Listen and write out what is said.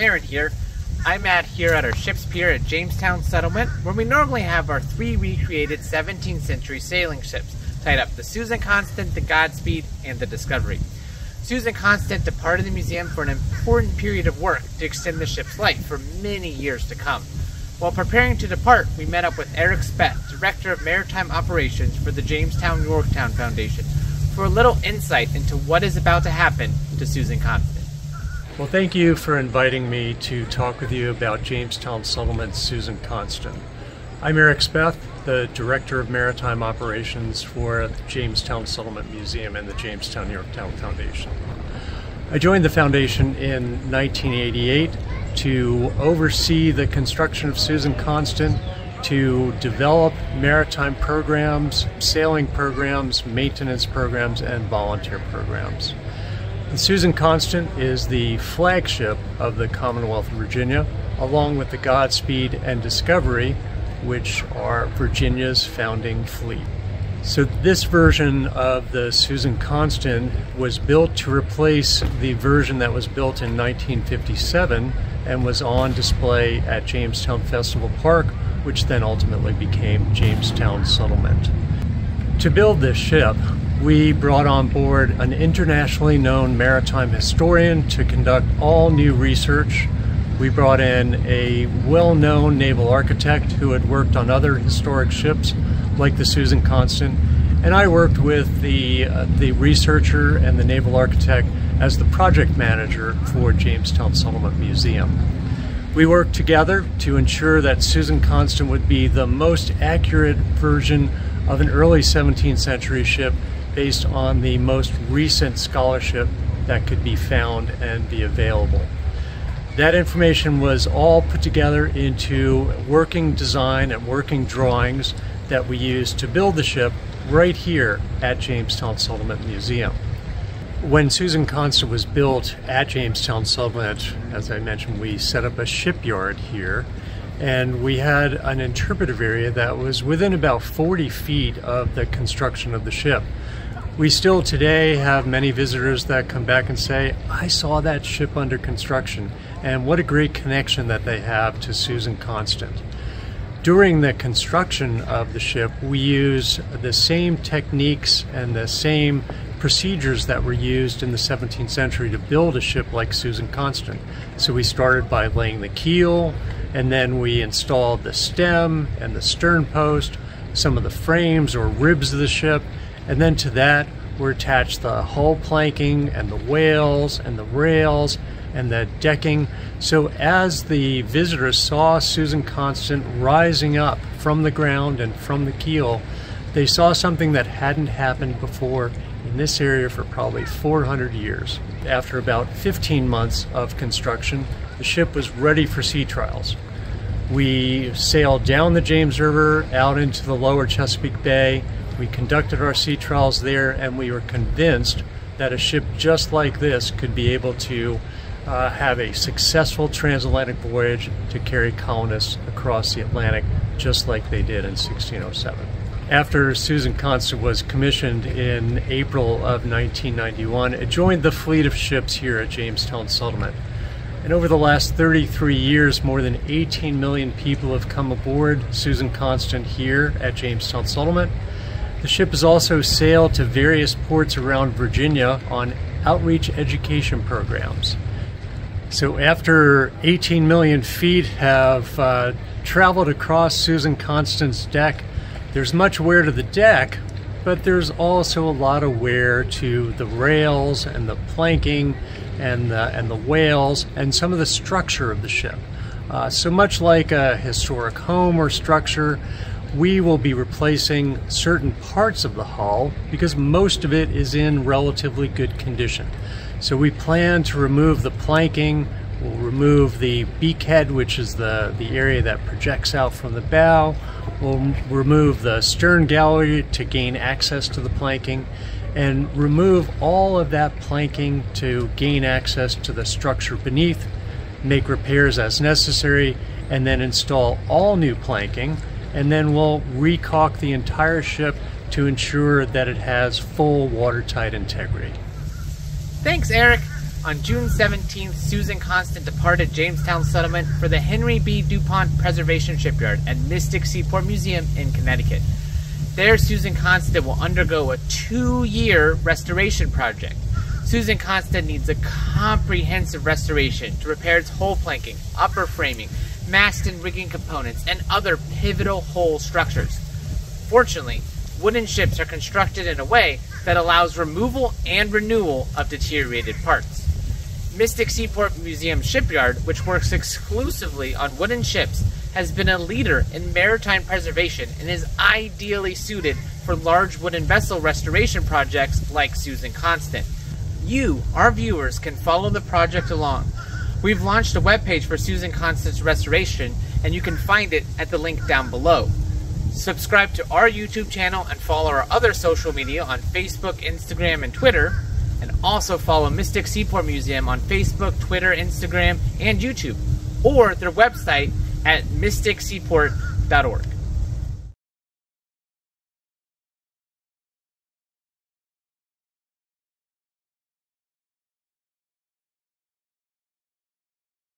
Aaron here. I'm here at our ship's pier at Jamestown Settlement, where we normally have our 3 recreated 17th century sailing ships tied up: the Susan Constant, the Godspeed, and the Discovery. Susan Constant departed the museum for an important period of work to extend the ship's life for many years to come. While preparing to depart, we met up with Eric Speth, Director of Maritime Operations for the Jamestown-Yorktown Foundation, for a little insight into what is about to happen to Susan Constant. Well, thank you for inviting me to talk with you about Jamestown Settlement's Susan Constant. I'm Eric Speth, the Director of Maritime Operations for the Jamestown Settlement Museum and the Jamestown-Yorktown Foundation. I joined the foundation in 1988 to oversee the construction of Susan Constant, to develop maritime programs, sailing programs, maintenance programs, and volunteer programs. The Susan Constant is the flagship of the Commonwealth of Virginia, along with the Godspeed and Discovery, which are Virginia's founding fleet. So this version of the Susan Constant was built to replace the version that was built in 1957 and was on display at Jamestown Festival Park, which then ultimately became Jamestown Settlement. To build this ship, we brought on board an internationally known maritime historian to conduct all new research. We brought in a well-known naval architect who had worked on other historic ships like the Susan Constant, and I worked with the researcher and the naval architect as the project manager for Jamestown Settlement Museum. We worked together to ensure that Susan Constant would be the most accurate version of an early 17th century ship based on the most recent scholarship that could be found and be available. That information was all put together into working design and working drawings that we used to build the ship right here at Jamestown Settlement Museum. When Susan Constant was built at Jamestown Settlement, as I mentioned, we set up a shipyard here, and we had an interpretive area that was within about 40 feet of the construction of the ship. We still today have many visitors that come back and say, "I saw that ship under construction," and what a great connection that they have to Susan Constant. During the construction of the ship, we used the same techniques and the same procedures that were used in the 17th century to build a ship like Susan Constant. So we started by laying the keel, and then we installed the stem and the stern post, some of the frames or ribs of the ship, and then to that were attached the hull planking and the wales and the rails and the decking. So as the visitors saw Susan Constant rising up from the ground and from the keel, they saw something that hadn't happened before in this area for probably 400 years. After about 15 months of construction, the ship was ready for sea trials. We sailed down the James River out into the lower Chesapeake Bay. We conducted our sea trials there, and we were convinced that a ship just like this could be able to have a successful transatlantic voyage to carry colonists across the Atlantic, just like they did in 1607. After Susan Constant was commissioned in April of 1991, it joined the fleet of ships here at Jamestown Settlement. And over the last 33 years, more than 18 million people have come aboard Susan Constant here at Jamestown Settlement. The ship has also sailed to various ports around Virginia on outreach education programs. So after 18 million feet have traveled across Susan Constant's deck, there's much wear to the deck, but there's also a lot of wear to the rails and the planking and the wales and some of the structure of the ship. So much like a historic home or structure, we will be replacing certain parts of the hull because most of it is in relatively good condition. So we plan to remove the planking, we'll remove the beakhead, which is the area that projects out from the bow. We'll remove the stern gallery to gain access to the planking, and remove all of that planking to gain access to the structure beneath, make repairs as necessary, and then install all new planking. And then we'll recaulk the entire ship to ensure that it has full watertight integrity. Thanks, Eric. On June 17th, Susan Constant departed Jamestown Settlement for the Henry B. DuPont Preservation Shipyard at Mystic Seaport Museum in Connecticut. There, Susan Constant will undergo a 2-year restoration project. Susan Constant needs a comprehensive restoration to repair its hull planking, upper framing, mast and rigging components, and other pivotal hull structures. Fortunately, wooden ships are constructed in a way that allows removal and renewal of deteriorated parts. Mystic Seaport Museum Shipyard, which works exclusively on wooden ships, has been a leader in maritime preservation and is ideally suited for large wooden vessel restoration projects like Susan Constant. You, our viewers, can follow the project along. We've launched a webpage for Susan Constant's restoration, and you can find it at the link down below. Subscribe to our YouTube channel and follow our other social media on Facebook, Instagram, and Twitter, and also follow Mystic Seaport Museum on Facebook, Twitter, Instagram, and YouTube, or their website at mysticseaport.org.